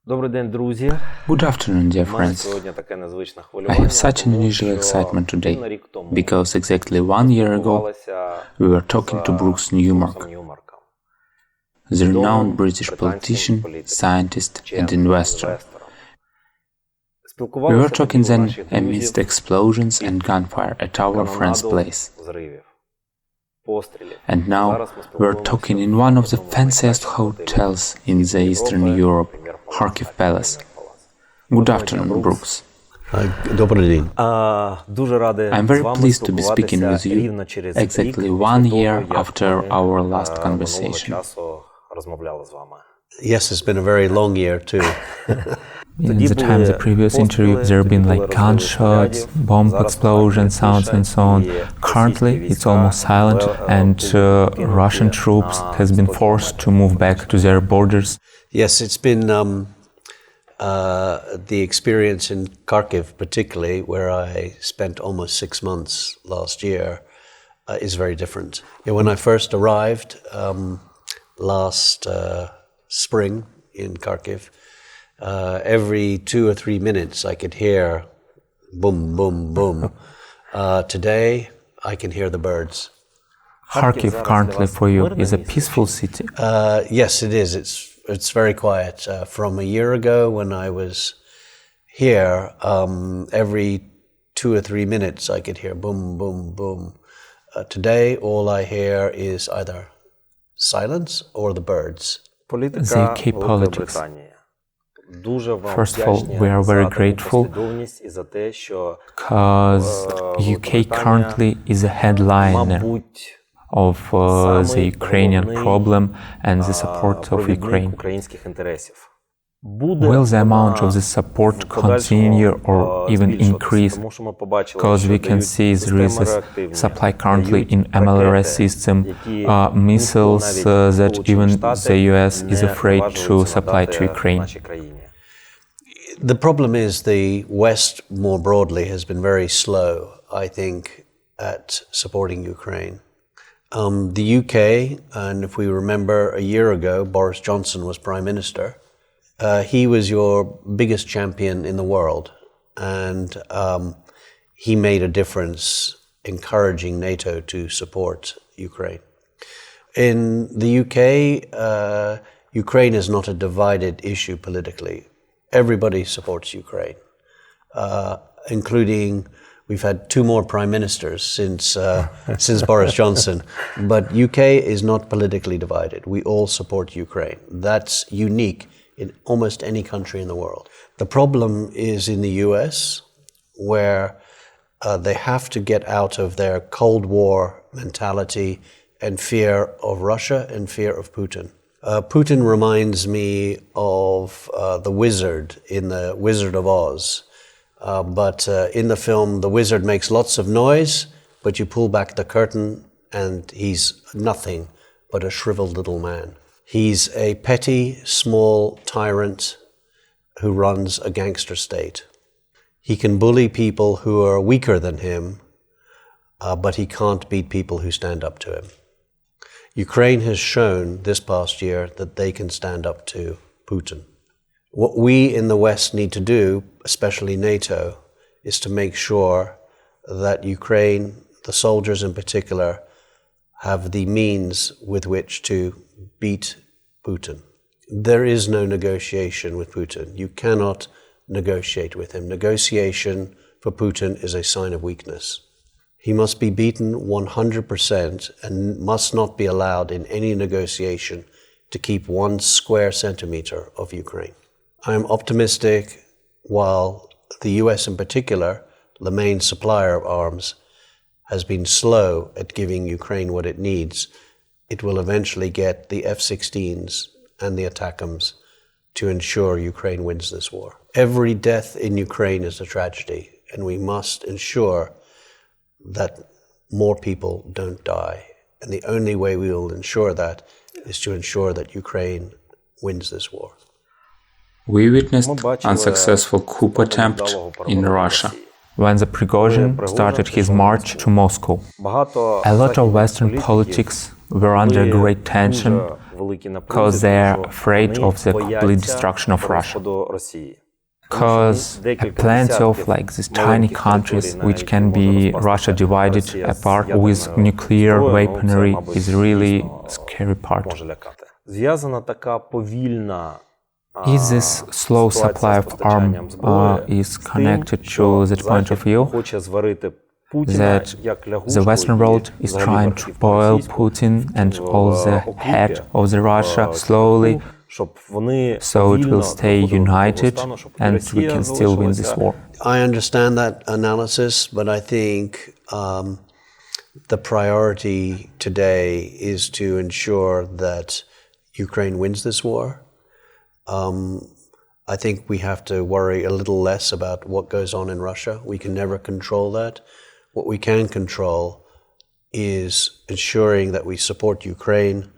Good afternoon, dear friends. I have such an unusual excitement today, because exactly 1 year ago we were talking to Brooks Newmark, the renowned British politician, scientist and investor. We were talking then amidst explosions and gunfire at our friend's place. And now we're talking in one of the fanciest hotels in the Eastern Europe, Kharkiv Palace. Good afternoon, Brooks. I'm very pleased to be speaking with you exactly 1 year after our last conversation. Yes, it's been a very long year too. In the time of the previous interview, there have been like gunshots, bomb explosion sounds and so on. Currently, it's almost silent, and Russian troops has been forced to move back to their borders. Yes, it's been the experience in Kharkiv particularly, where I spent almost 6 months last year, is very different. When I first arrived last spring in Kharkiv, every 2 or 3 minutes I could hear boom, boom, boom. Today I can hear the birds. Kharkiv currently for you is a peaceful city? Yes, it is. It's very quiet. From a year ago when I was here, every 2 or 3 minutes I could hear boom, boom, boom. Today all I hear is either silence or the birds. The UK politics. First of all, we are very grateful because UK currently is a headliner of the Ukrainian problem and the support of Ukraine. Will the amount of the support continue or even increase? Because we can see there is a supply currently in MLRS system, missiles that even the US is afraid to supply to Ukraine. The problem is the West more broadly has been very slow, I think, at supporting Ukraine. The UK, and if we remember a year ago, Boris Johnson was Prime Minister. He was your biggest champion in the world, and he made a difference encouraging NATO to support Ukraine. In the UK, Ukraine is not a divided issue politically. Everybody supports Ukraine, including we've had 2 more prime ministers since Boris Johnson. But UK is not politically divided. We all support Ukraine. That's unique in almost any country in the world. The problem is in the US, where they have to get out of their Cold War mentality and fear of Russia and fear of Putin. Putin reminds me of the wizard in The Wizard of Oz. But in the film, the wizard makes lots of noise, but you pull back the curtain and he's nothing but a shriveled little man. He's a petty, small tyrant who runs a gangster state. He can bully people who are weaker than him, but he can't beat people who stand up to him. Ukraine has shown this past year that they can stand up to Putin. What we in the West need to do, especially NATO, is to make sure that Ukraine, the soldiers in particular, have the means with which to beat Putin. There is no negotiation with Putin. You cannot negotiate with him. Negotiation for Putin is a sign of weakness. He must be beaten 100% and must not be allowed in any negotiation to keep 1 square centimeter of Ukraine. I am optimistic, while the US in particular, the main supplier of arms, has been slow at giving Ukraine what it needs, it will eventually get the F-16s and the ATACMS to ensure Ukraine wins this war. Every death in Ukraine is a tragedy, and we must ensure that more people don't die. And the only way we will ensure that is to ensure that Ukraine wins this war. We witnessed unsuccessful coup attempt in Russia. When the Prigozhin started his march to Moscow, a lot of Western politics were under great tension because they're afraid of the complete destruction of Russia. Because plenty of these tiny countries which can be Russia divided apart with nuclear weaponry is really a scary part. Is this slow supply of arms is connected to that point of view that the Western world is trying to boil Putin and all the head of the Russia slowly, so it will stay united and we can still win this war? I understand that analysis, but I think the priority today is to ensure that Ukraine wins this war. I think we have to worry a little less about what goes on in Russia. We can never control that. What we can control is ensuring that we support Ukraine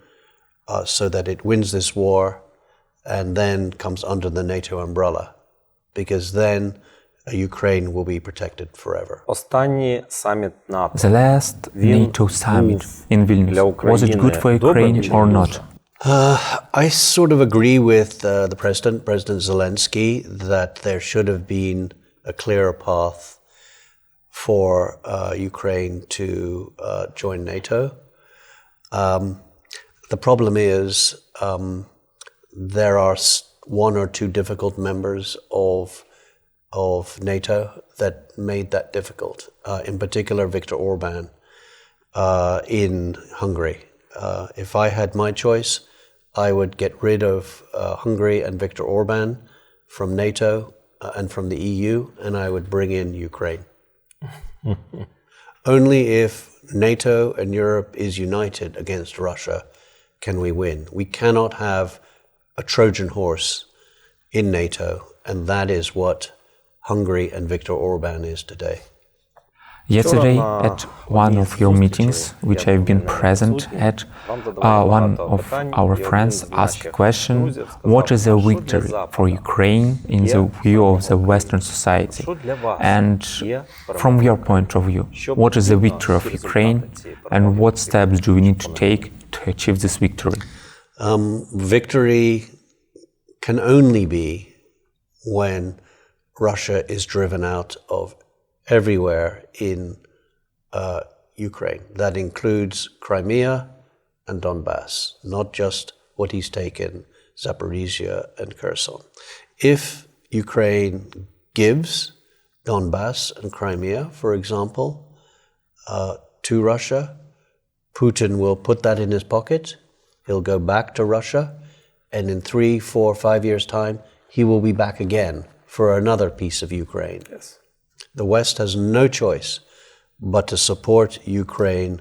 so that it wins this war and then comes under the NATO umbrella, because then Ukraine will be protected forever. The last NATO summit in Vilnius, was it good for Ukraine or not? I sort of agree with the President Zelensky, that there should have been a clearer path for Ukraine to join NATO. The problem is there are one or two difficult members of NATO that made that difficult. In particular, Viktor Orban in Hungary. If I had my choice, I would get rid of Hungary and Viktor Orban from NATO and from the EU, and I would bring in Ukraine. Only if NATO and Europe is united against Russia can we win. We cannot have a Trojan horse in NATO, and that is what Hungary and Viktor Orban is today. Yesterday, at one of your meetings, which I've been present at, one of our friends asked a question: what is a victory for Ukraine in the view of the Western society? And from your point of view, what is the victory of Ukraine, and what steps do we need to take to achieve this victory? Victory can only be when Russia is driven out of everywhere in Ukraine. That includes Crimea and Donbass, not just what he's taken, Zaporizhia and Kherson. If Ukraine gives Donbass and Crimea, for example, to Russia, Putin will put that in his pocket, he'll go back to Russia, and in 3, 4, 5 years' time, he will be back again for another piece of Ukraine. Yes. The West has no choice but to support Ukraine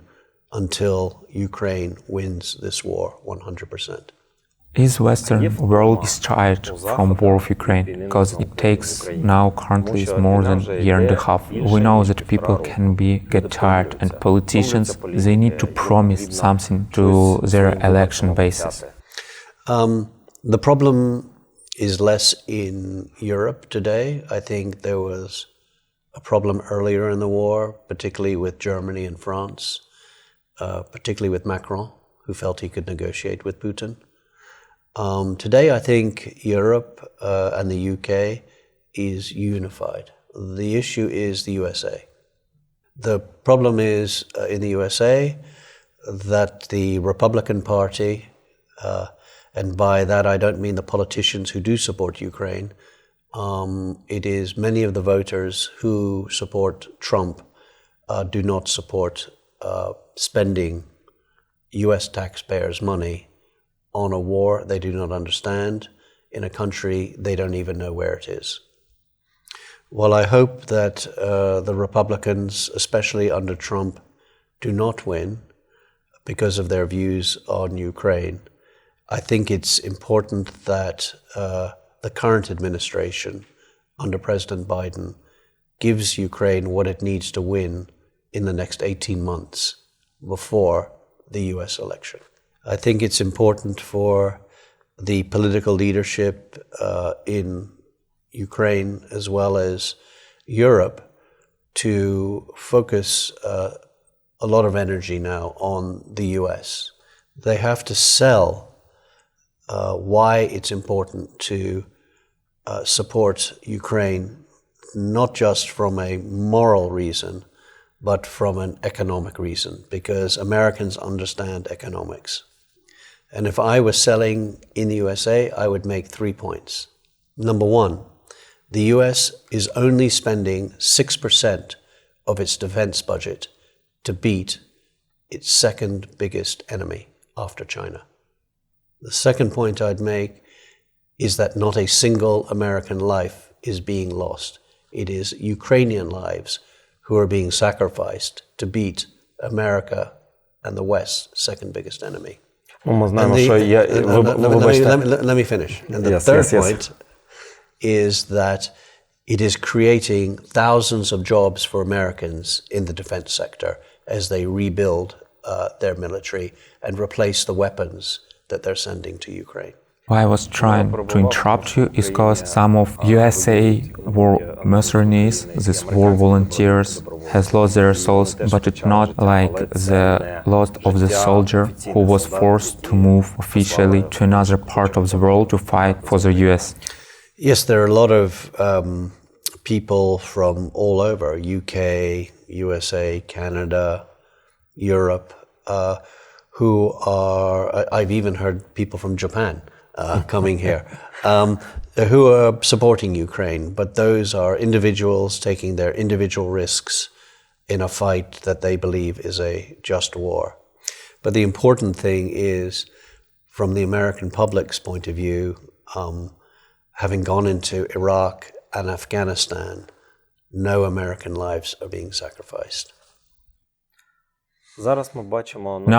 until Ukraine wins this war 100%. Is Western world is tired from war of Ukraine? Because it takes now currently is more than a year and a half. We know that people can get tired, and politicians, they need to promise something to their election basis. The problem is less in Europe today. I think there was a problem earlier in the war, particularly with Germany and France, particularly with Macron, who felt he could negotiate with Putin. Today, I think Europe and the UK is unified. The issue is the USA. The problem is in the USA that the Republican Party, and by that I don't mean the politicians who do support Ukraine, it is many of the voters who support Trump do not support spending US taxpayers' money on a war they do not understand, in a country they don't even know where it is. While I hope that the Republicans, especially under Trump, do not win because of their views on Ukraine, I think it's important that the current administration under President Biden gives Ukraine what it needs to win in the next 18 months before the US election. I think it's important for the political leadership in Ukraine as well as Europe to focus a lot of energy now on the US. They have to sell why it's important to support Ukraine, not just from a moral reason, but from an economic reason, because Americans understand economics. And if I was selling in the USA, I would make 3 points. Number one, the US is only spending 6% of its defense budget to beat its second biggest enemy after China. The second point I'd make is that not a single American life is being lost. It is Ukrainian lives who are being sacrificed to beat America and the West's second biggest enemy. Let me finish. And the third point is that it is creating thousands of jobs for Americans in the defense sector as they rebuild their military and replace the weapons that they're sending to Ukraine. Why I was trying to interrupt you is because some of USA war mercenaries, these war volunteers, has lost their souls, but it's not like the loss of the soldier who was forced to move officially to another part of the world to fight for the US. Yes, there are a lot of people from all over, UK, USA, Canada, Europe, who are, I've even heard people from Japan coming here, who are supporting Ukraine, but those are individuals taking their individual risks in a fight that they believe is a just war. But the important thing is, from the American public's point of view, having gone into Iraq and Afghanistan, no American lives are being sacrificed.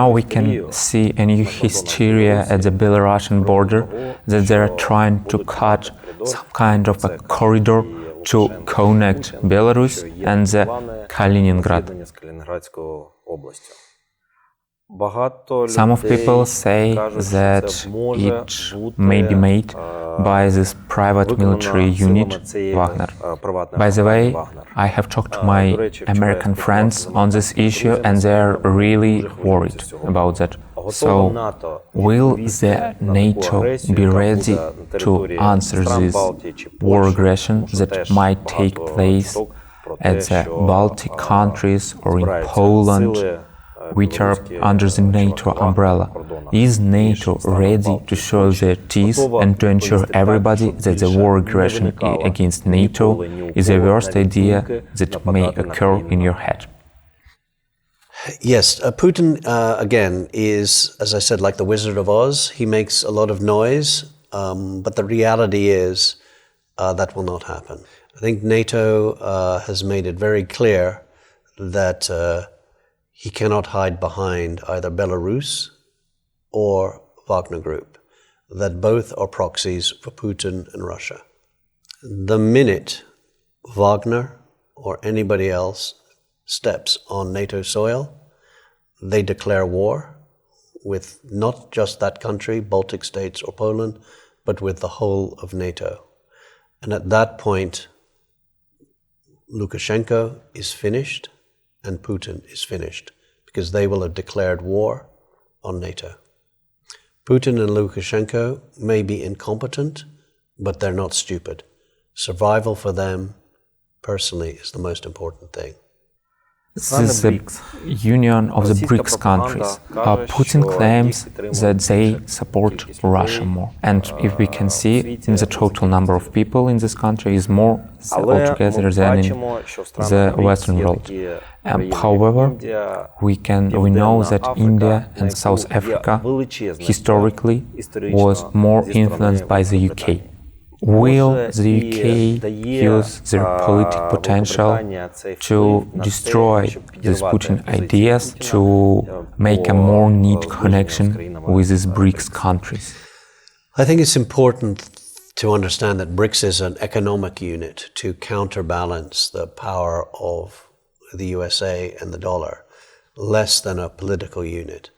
Now we can see a new hysteria at the Belarusian border, that they are trying to cut some kind of a corridor to connect Belarus and the Kaliningrad. Some of people say that it may be made by this private military unit, Wagner. By the way, I have talked to my American friends on this issue and they are really worried about that. So, will the NATO be ready to answer this war aggression that might take place at the Baltic countries or in Poland, which are under the NATO umbrella? Is NATO ready to show their teeth and to ensure everybody that the war aggression against NATO is the worst idea that may occur in your head? Yes, Putin, again, is, as I said, like the Wizard of Oz. He makes a lot of noise, but the reality is that will not happen. I think NATO has made it very clear that he cannot hide behind either Belarus or Wagner Group, that both are proxies for Putin and Russia. The minute Wagner or anybody else steps on NATO soil, they declare war with not just that country, Baltic States or Poland, but with the whole of NATO. And at that point, Lukashenko is finished and Putin is finished, because they will have declared war on NATO. Putin and Lukashenko may be incompetent, but they're not stupid. Survival for them, personally, is the most important thing. This is the union of the BRICS countries. Putin claims that they support Russia more. And if we can see, in the total number of people in this country is more altogether than in the Western world. However, we know that India and South Africa historically was more influenced by the UK. Will the UK use their political potential to destroy these Putin ideas, to make a more neat connection with these BRICS countries? I think it's important to understand that BRICS is an economic unit to counterbalance the power of the USA and the dollar, less than a political unit.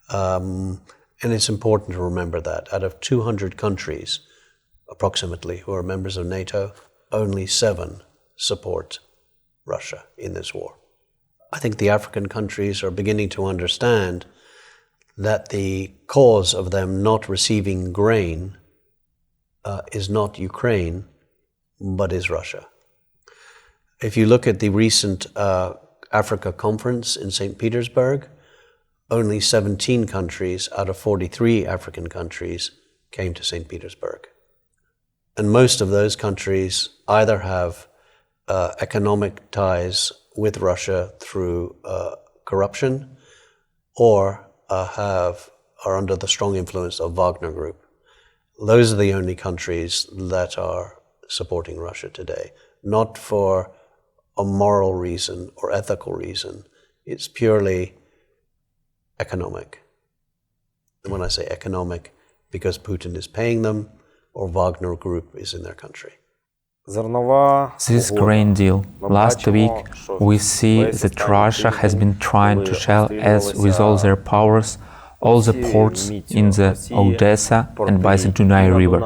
And it's important to remember that out of 200 countries, approximately, who are members of NATO, only 7 support Russia in this war. I think the African countries are beginning to understand that the cause of them not receiving grain is not Ukraine, but is Russia. If you look at the recent Africa conference in St. Petersburg, only 17 countries out of 43 African countries came to St. Petersburg. And most of those countries either have economic ties with Russia through corruption or are under the strong influence of Wagner Group. Those are the only countries that are supporting Russia today, not for a moral reason or ethical reason. It's purely economic. And when I say economic, because Putin is paying them or Wagner Group is in their country. This grain deal. Last week, we see that Russia has been trying to shell as with all their powers all the ports in the Odessa and by the Dunai River.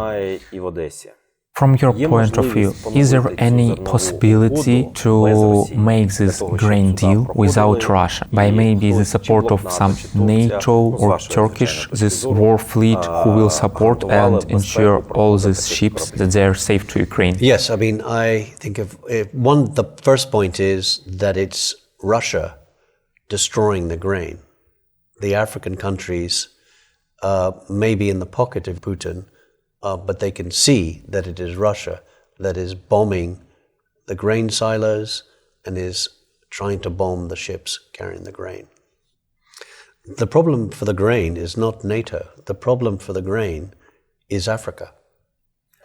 From your point of view, is there any possibility to make this grain deal without Russia, by maybe the support of some NATO or Turkish, this war fleet who will support and ensure all these ships that they are safe to Ukraine? Yes, I mean, I think the first point is that it's Russia destroying the grain. The African countries may be in the pocket of Putin, but they can see that it is Russia that is bombing the grain silos and is trying to bomb the ships carrying the grain. The problem for the grain is not NATO. The problem for the grain is Africa.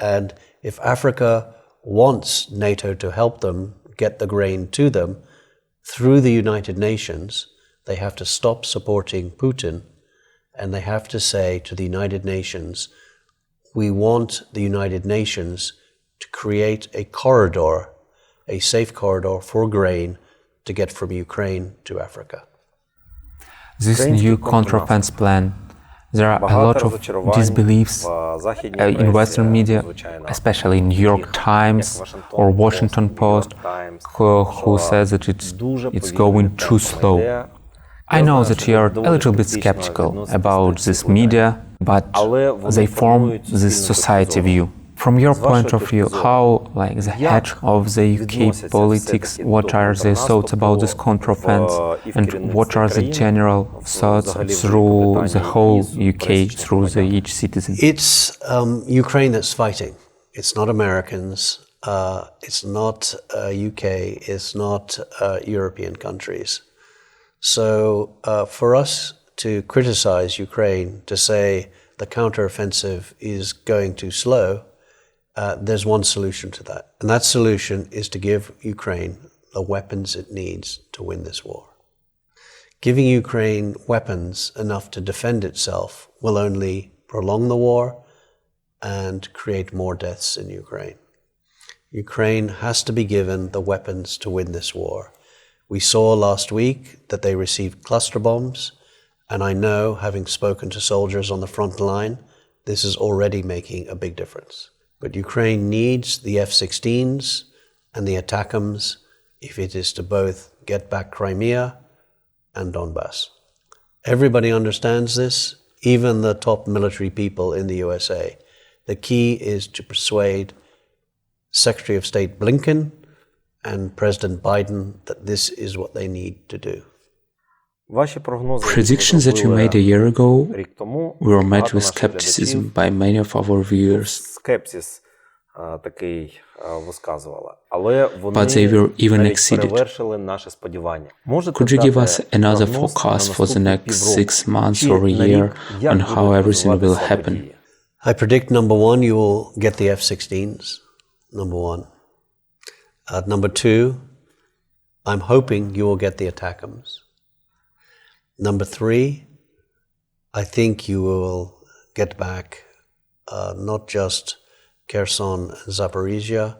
And if Africa wants NATO to help them get the grain to them through the United Nations, they have to stop supporting Putin, and they have to say to the United Nations, we want the United Nations to create a corridor, a safe corridor for grain to get from Ukraine to Africa. This new counteroffensive plan, there are a lot of disbeliefs in Western media, especially in New York Times or Washington Post, who says that it's going too slow. I know that you are a little bit skeptical about this media, but they form this society view. From your point of view, how, like the head of the UK politics, what are their thoughts about this counteroffensive, and what are the general thoughts through the whole UK, through each citizen? It's Ukraine that's fighting. It's not Americans. It's not UK. It's not European countries. So for us to criticize Ukraine, to say the counteroffensive is going too slow, there's one solution to that. And that solution is to give Ukraine the weapons it needs to win this war. Giving Ukraine weapons enough to defend itself will only prolong the war and create more deaths in Ukraine. Ukraine has to be given the weapons to win this war. We saw last week that they received cluster bombs, and I know, having spoken to soldiers on the front line, this is already making a big difference. But Ukraine needs the F-16s and the ATACMS if it is to both get back Crimea and Donbass. Everybody understands this, even the top military people in the USA. The key is to persuade Secretary of State Blinken and President Biden that this is what they need to do. Predictions that you made a year ago were met with skepticism by many of our viewers. But they were even exceeded. Could you give us another forecast for the next 6 months or a year on how everything will happen? I predict, number one, you will get the F-16s, number one. Number two, I'm hoping you will get the ATACMS. Number three, I think you will get back not just Kherson and Zaporizhia,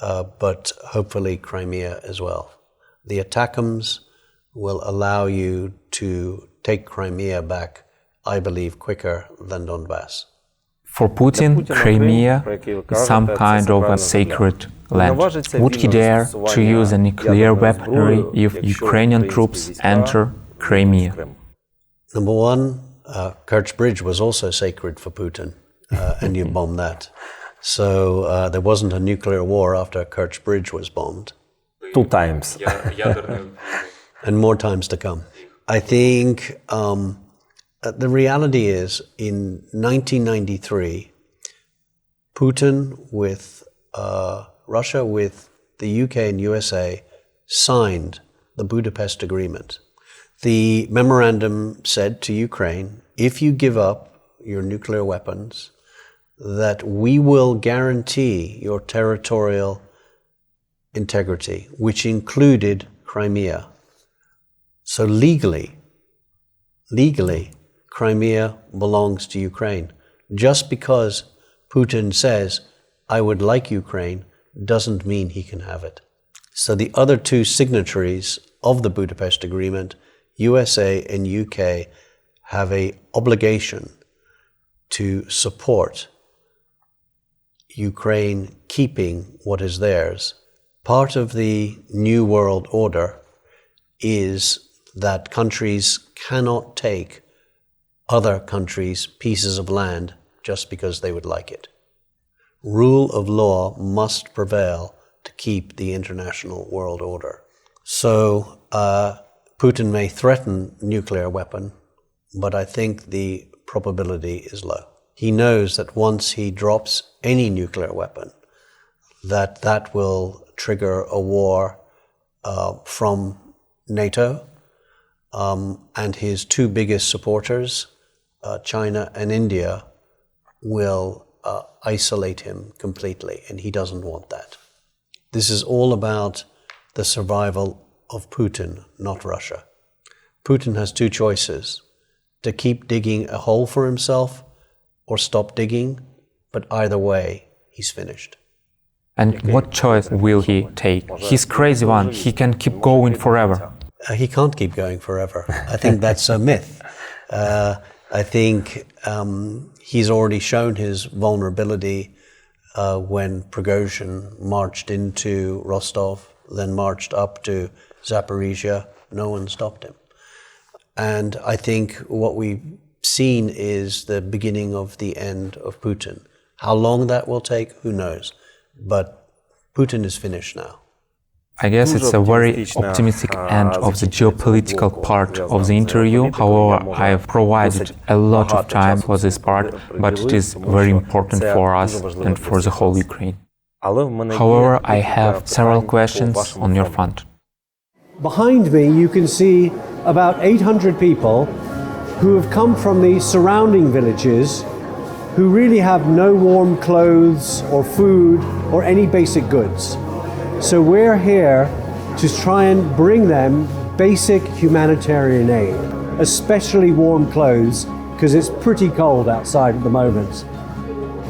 but hopefully Crimea as well. The ATACMS will allow you to take Crimea back, I believe, quicker than Donbass. For Putin, Crimea is some kind of a sacred land. Would he dare to use a nuclear weaponry if Ukrainian troops enter Crimea? Number one, Kerch Bridge was also sacred for Putin, and you bombed that. So there wasn't a nuclear war after Kerch Bridge was bombed. 2 times. And more times to come. I think the reality is, in 1993, Putin with Russia, with the UK and USA, signed the Budapest Agreement. The memorandum said to Ukraine, if you give up your nuclear weapons, that we will guarantee your territorial integrity, which included Crimea. So legally, Crimea belongs to Ukraine. Just because Putin says, I would like Ukraine, doesn't mean he can have it. So the other 2 signatories of the Budapest Agreement, USA and UK, have an obligation to support Ukraine keeping what is theirs. Part of the New World Order is that countries cannot take other countries' pieces of land just because they would like it. Rule of law must prevail to keep the international world order. So Putin may threaten nuclear weapon, but I think the probability is low. He knows that once he drops any nuclear weapon, that will trigger a war from NATO, and his 2 biggest supporters, China and India, will isolate him completely, and he doesn't want that. This is all about the survival of Putin, not Russia. Putin has 2 choices: to keep digging a hole for himself or stop digging, but either way, he's finished. And what choice will he take? He's crazy one. He can keep going forever. He can't keep going forever. I think that's a myth. I think he's already shown his vulnerability when Prigozhin marched into Rostov, then marched up to Zaporizhia. No one stopped him. And I think what we've seen is the beginning of the end of Putin. How long that will take, who knows? But Putin is finished now. I guess it's a very optimistic end of the geopolitical part of the interview. However, I have provided a lot of time for this part, but it is very important for us and for the whole Ukraine. However, I have several questions on your fund. Behind me, you can see about 800 people who have come from the surrounding villages who really have no warm clothes or food or any basic goods. So we're here to try and bring them basic humanitarian aid, especially warm clothes, because it's pretty cold outside at the moment.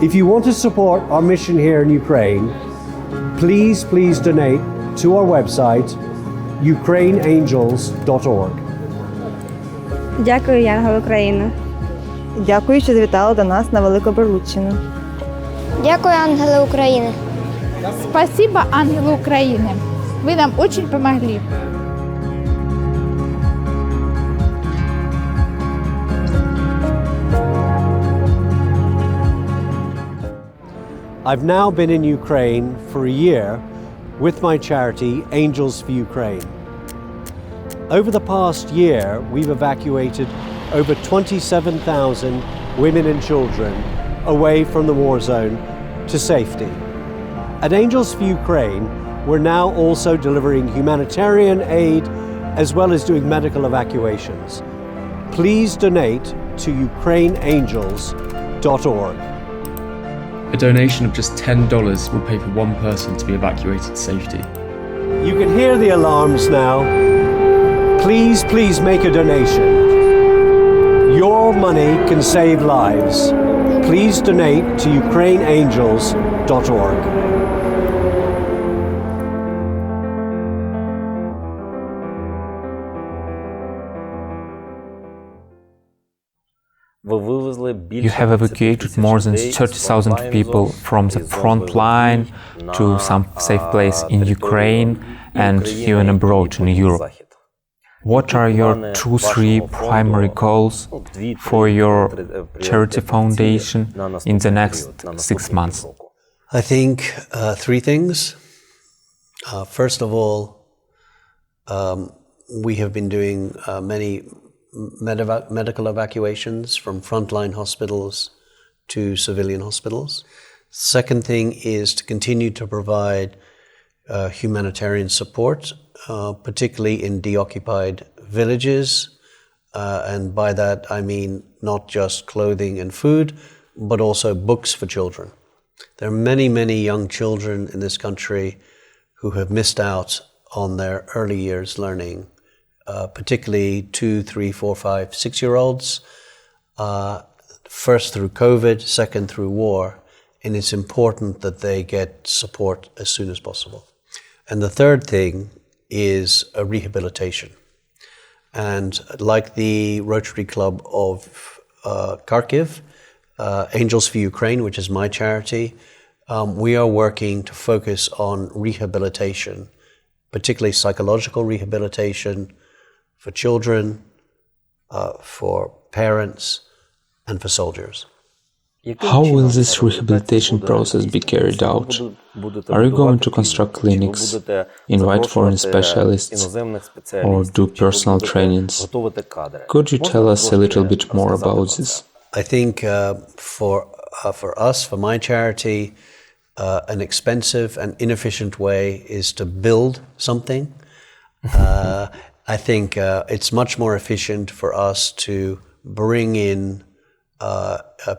If you want to support our mission here in Ukraine, please donate to our website, ukraineangels.org. Дякую, Янгол України. Дякую, що завітали до нас на Велику Прилуччину. Дякую, ангели України. Спасибо, ангелы Украины. Вы нам очень помогли. I've now been in Ukraine for a year with my charity, Angels for Ukraine. Over the past year, we've evacuated over 27,000 women and children away from the war zone to safety. At Angels for Ukraine, we're now also delivering humanitarian aid as well as doing medical evacuations. Please donate to ukraineangels.org. A donation of just $10 will pay for one person to be evacuated to safety. You can hear the alarms now. Please make a donation. Your money can save lives. Please donate to ukraineangels.org. You have evacuated more than 30,000 people from the front line to some safe place in Ukraine and even abroad in Europe. What are your 2-3 primary goals for your charity foundation in the next 6 months? I think 3 things. First of all, we have been doing many medical evacuations from frontline hospitals to civilian hospitals. Second thing is to continue to provide humanitarian support, particularly in deoccupied villages. And by that I mean not just clothing and food, but also books for children. There are many, many young children in this country who have missed out on their early years learning, particularly 2, 3, 4, 5, 6-year-olds, first through COVID, second through war, and it's important that they get support as soon as possible. And the third thing is a rehabilitation. And like the Rotary Club of Kharkiv, Angels for Ukraine, which is my charity, we are working to focus on rehabilitation, particularly psychological rehabilitation for children, for parents, and for soldiers. How will this rehabilitation process be carried out? Are you going to construct clinics, invite foreign specialists, or do personal trainings? Could you tell us a little bit more about this? I think for us, for my charity, an expensive and inefficient way is to build something. I think it's much more efficient for us to bring in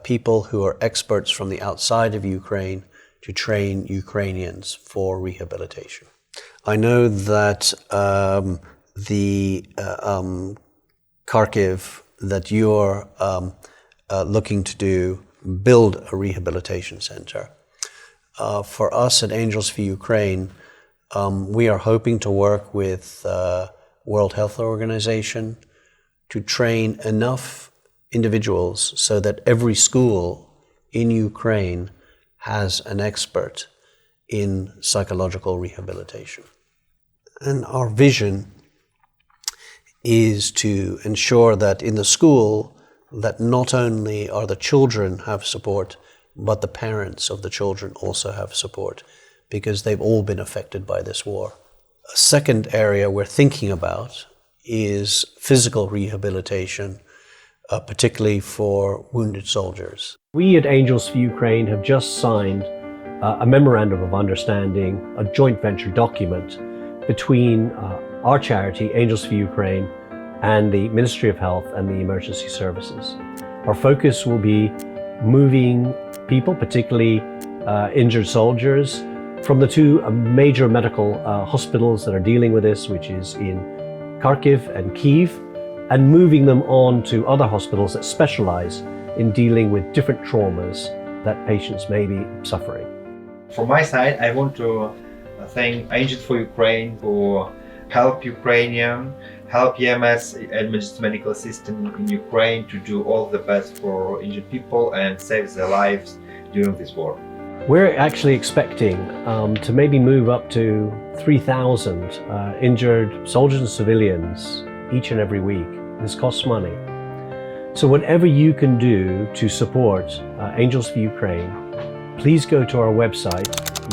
people who are experts from the outside of Ukraine to train Ukrainians for rehabilitation. I know that the Kharkiv that you're looking to build a rehabilitation center. For us at Angels for Ukraine, we are hoping to work with World Health Organization to train enough individuals so that every school in Ukraine has an expert in psychological rehabilitation. And our vision is to ensure that in the school that not only are the children have support, but the parents of the children also have support, because they've all been affected by this war. A second area we're thinking about is physical rehabilitation, particularly for wounded soldiers. We at Angels for Ukraine have just signed a memorandum of understanding, a joint venture document between our charity, Angels for Ukraine, and the Ministry of Health and the Emergency Services. Our focus will be moving people, particularly injured soldiers, from the 2 major medical hospitals that are dealing with this, which is in Kharkiv and Kyiv, and moving them on to other hospitals that specialize in dealing with different traumas that patients may be suffering. From my side, I want to thank Angels for Ukraine for help Ukrainian, help EMS, emergency medical system in Ukraine to do all the best for injured people and save their lives during this war. We're actually expecting to maybe move up to 3,000 injured soldiers and civilians each and every week. This costs money. So whatever you can do to support Angels for Ukraine, please go to our website,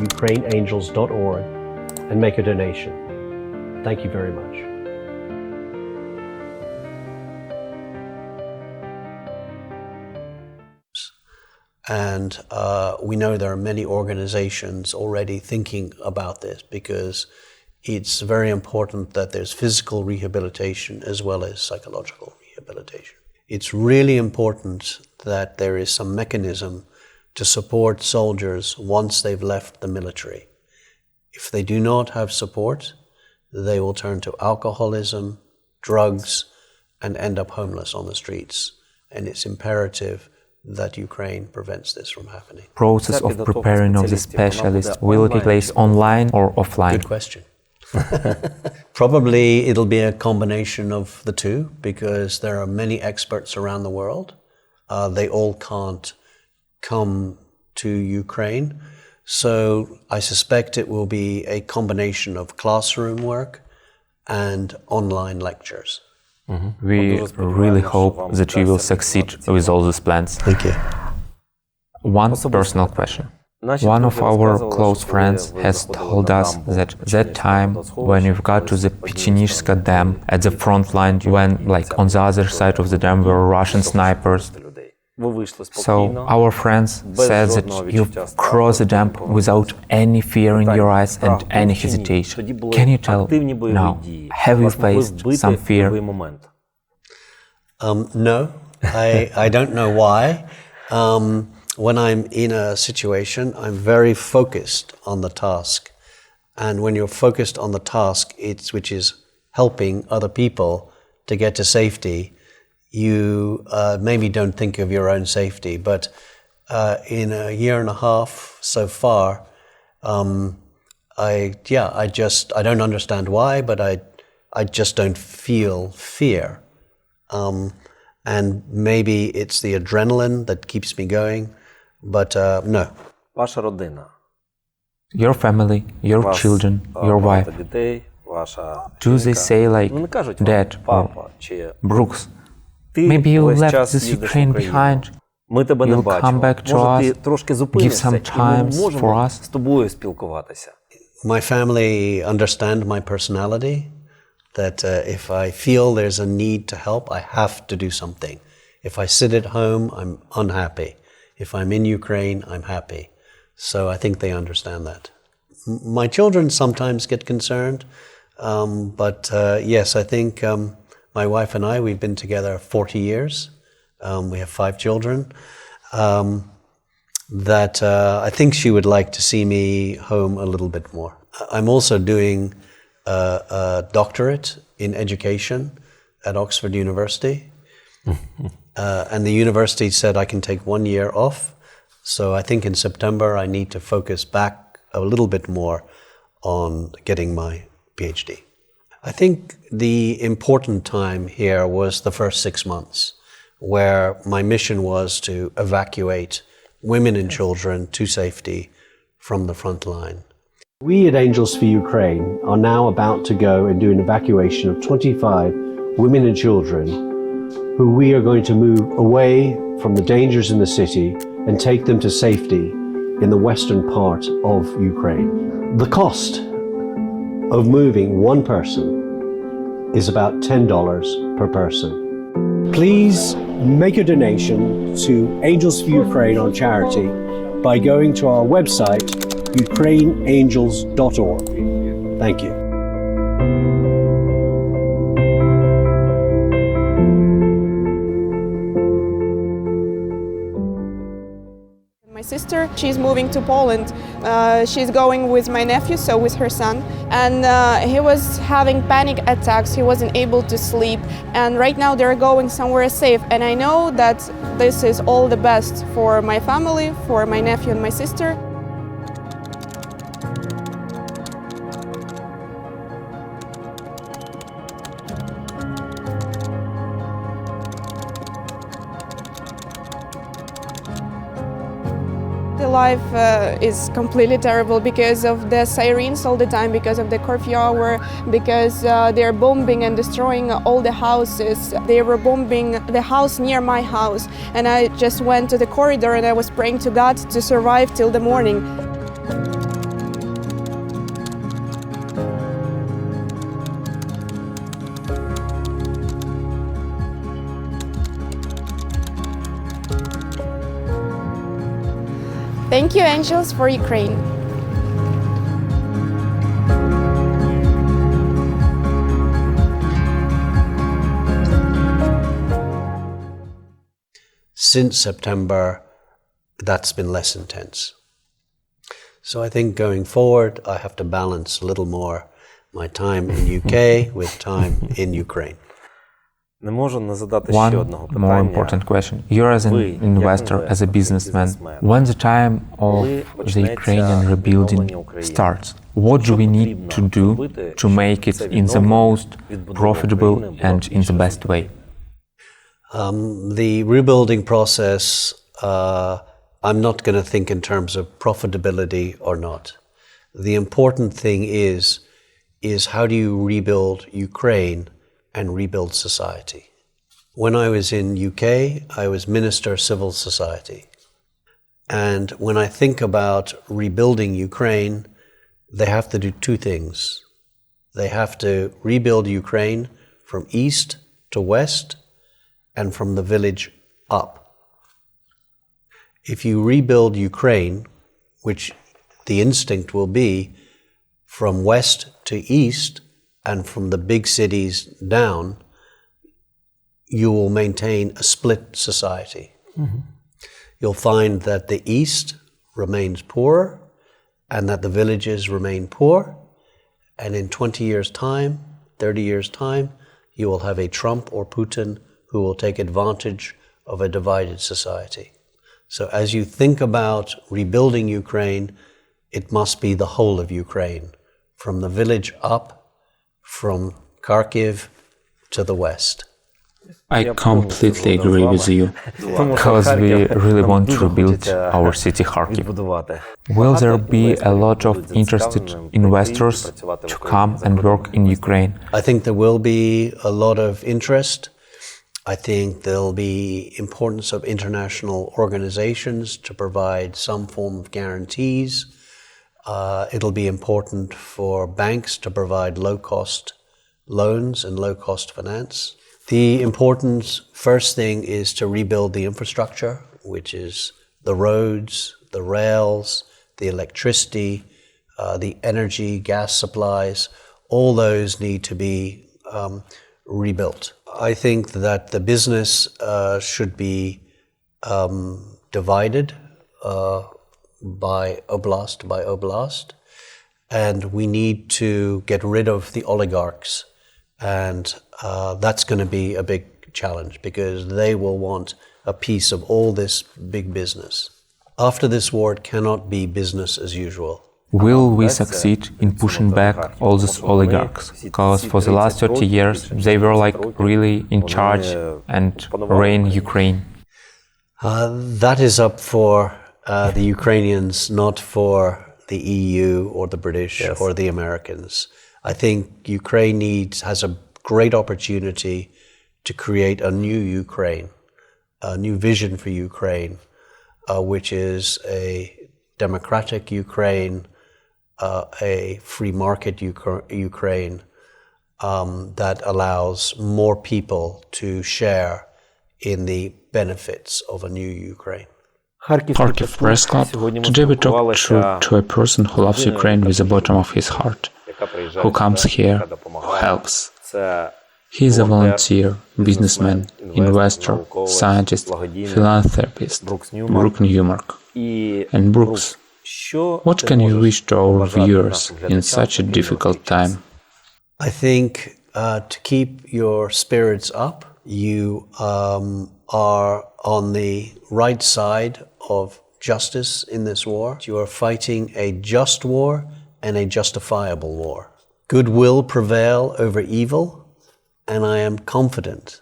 ukraineangels.org, and make a donation. Thank you very much. And we know there are many organizations already thinking about this, because it's very important that there's physical rehabilitation as well as psychological rehabilitation. It's really important that there is some mechanism to support soldiers once they've left the military. If they do not have support, they will turn to alcoholism, drugs, and end up homeless on the streets. And it's imperative that Ukraine prevents this from happening. Process of preparing of the specialist, will it take place online or offline? Good question. Probably it'll be a combination of the 2, because there are many experts around the world. They all can't come to Ukraine. So I suspect it will be a combination of classroom work and online lectures. We really hope that you will succeed with all these plans. Thank you. One personal question. One of our close friends has told us that time when you've got to the Pechenizhska Dam at the front line, when like on the other side of the dam were Russian snipers. So our friends said that you've crossed the dam without any fear in your eyes and any hesitation. Can you tell now, have you faced some fear? No, I don't know why. When I'm in a situation, I'm very focused on the task. And when you're focused on the task, which is helping other people to get to safety, you maybe don't think of your own safety. But in a year and a half so far, I don't understand why, but I just don't feel fear. And maybe it's the adrenaline that keeps me going. But no. Ваша родина. Your family, your children, your wife. Do they say like, Dad or Brooks, maybe you left this Ukraine behind, you'll come back to us, give some time for us? My family understand my personality, that if I feel there's a need to help, I have to do something. If I sit at home, I'm unhappy. If I'm in Ukraine, I'm happy. So I think they understand that. My children sometimes get concerned, but yes, I think my wife and I, we've been together 40 years. We have 5 children. That I think she would like to see me home a little bit more. I'm also doing a doctorate in education at Oxford University. And the university said I can take 1 year off. So I think in September I need to focus back a little bit more on getting my PhD. I think the important time here was the first 6 months, where my mission was to evacuate women and children to safety from the front line. We at Angels for Ukraine are now about to go and do an evacuation of 25 women and children who we are going to move away from the dangers in the city and take them to safety in the western part of Ukraine. The cost of moving one person is about $10 per person. Please make a donation to Angels for Ukraine on charity by going to our website, ukraineangels.org. Thank you. My sister, she's moving to Poland. She's going with my nephew, so with her son. And he was having panic attacks. He wasn't able to sleep. And right now they're going somewhere safe. And I know that this is all the best for my family, for my nephew and my sister. Life is completely terrible because of the sirens all the time, because of the curfew hour, because they're bombing and destroying all the houses. They were bombing the house near my house, and I just went to the corridor and I was praying to God to survive till the morning. Thank you, Angels for Ukraine. Since September, that's been less intense. So I think going forward, I have to balance a little more my time in UK with time in Ukraine. One more important question. You're as an investor, as a businessman, when the time of the Ukrainian rebuilding starts, what do we need to do to make it in the most profitable and in the best way? The rebuilding process, I'm not going to think in terms of profitability or not. The important thing is is how do you rebuild Ukraine and rebuild society? When I was in UK, I was Minister of Civil Society. And when I think about rebuilding Ukraine, they have to do two things. They have to rebuild Ukraine from east to west and from the village up. If you rebuild Ukraine, which the instinct will be from west to east and from the big cities down, you will maintain a split society. Mm-hmm. You'll find that the east remains poor and that the villages remain poor. And in 20 years' time, 30 years' time, you will have a Trump or Putin who will take advantage of a divided society. So as you think about rebuilding Ukraine, it must be the whole of Ukraine, from the village up, from Kharkiv to the west. I completely agree with you. Because we really want to rebuild our city Kharkiv. Will there be a lot of interested investors to come and work in Ukraine? I think there will be a lot of interest. I think there'll be importance of international organizations to provide some form of guarantees. It'll be important for banks to provide low-cost loans and low-cost finance. The important first thing is to rebuild the infrastructure, which is the roads, the rails, the electricity, the energy, gas supplies. All those need to be rebuilt. I think that the business should be divided by oblast, and we need to get rid of the oligarchs. And that's going to be a big challenge because they will want a piece of all this big business. After this war, it cannot be business as usual. Will we succeed in pushing back all these oligarchs? Because for the last 30 years, they were like really in charge and ran Ukraine. That is up for the Ukrainians, not for the EU or the British or the Americans. I think Ukraine has a great opportunity to create a new Ukraine, a new vision for Ukraine, which is a democratic Ukraine, a free market Ukraine that allows more people to share in the benefits of a new Ukraine. Kharkiv Press Club. Today we talked to a person who loves Ukraine with the bottom of his heart, who comes here, who helps. He is a volunteer, businessman, investor, scientist, philanthropist, Brooks Newmark. And Brooks, what can you wish to our viewers in such a difficult time? I think to keep your spirits up, you are on the right side of justice in this war. You are fighting a just war and a justifiable war. Good will prevail over evil, and I am confident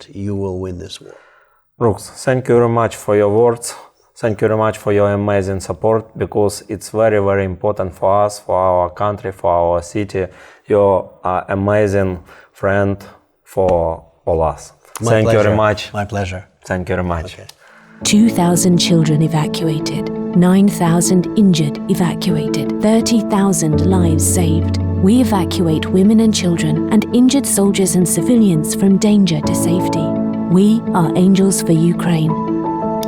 you will win this war. Brooks, thank you very much for your words. Thank you very much for your amazing support, because it's very, very important for us, for our country, for our city. You're an amazing friend for all us. Thank you very much. My pleasure. Thank you very much. Okay. 2,000 children evacuated, 9,000 injured evacuated, 30,000 lives saved. We evacuate women and children and injured soldiers and civilians from danger to safety. We are Angels for Ukraine.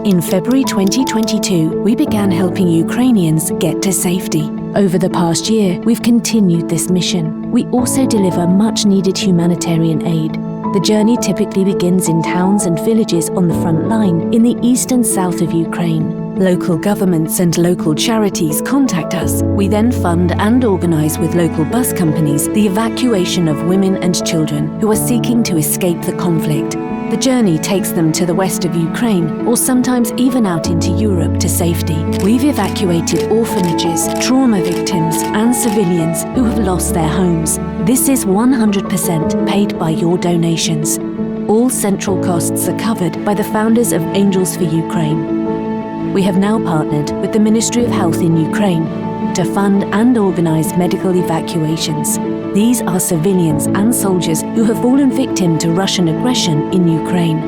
In February 2022, we began helping Ukrainians get to safety. Over the past year, we've continued this mission. We also deliver much-needed humanitarian aid. The journey typically begins in towns and villages on the front line in the east and south of Ukraine. Local governments and local charities contact us. We then fund and organize with local bus companies the evacuation of women and children who are seeking to escape the conflict. The journey takes them to the west of Ukraine, or sometimes even out into Europe to safety. We've evacuated orphanages, trauma victims, and civilians who have lost their homes. This is 100% paid by your donations. All central costs are covered by the founders of Angels for Ukraine. We have now partnered with the Ministry of Health in Ukraine to fund and organize medical evacuations. These are civilians and soldiers who have fallen victim to Russian aggression in Ukraine.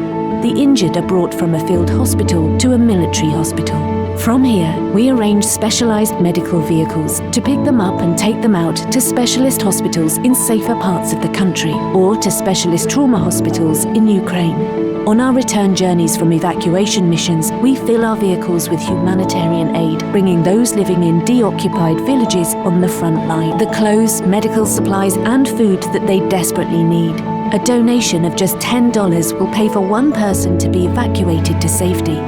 The injured are brought from a field hospital to a military hospital. From here, we arrange specialized medical vehicles to pick them up and take them out to specialist hospitals in safer parts of the country or to specialist trauma hospitals in Ukraine. On our return journeys from evacuation missions, we fill our vehicles with humanitarian aid, bringing those living in deoccupied villages on the front line the clothes, medical supplies and food that they desperately need. A donation of just $10 will pay for one person to be evacuated to safety.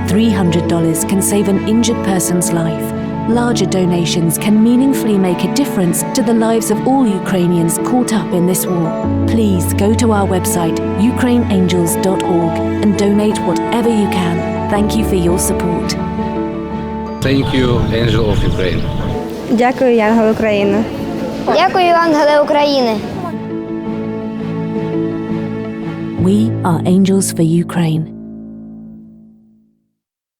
$300 can save an injured person's life. Larger donations can meaningfully make a difference to the lives of all Ukrainians caught up in this war. Please go to our website, ukraineangels.org, and donate whatever you can. Thank you for your support. Thank you, Angel of Ukraine. Дякую, Янгел України. Дякую, ангели України. We are Angels for Ukraine.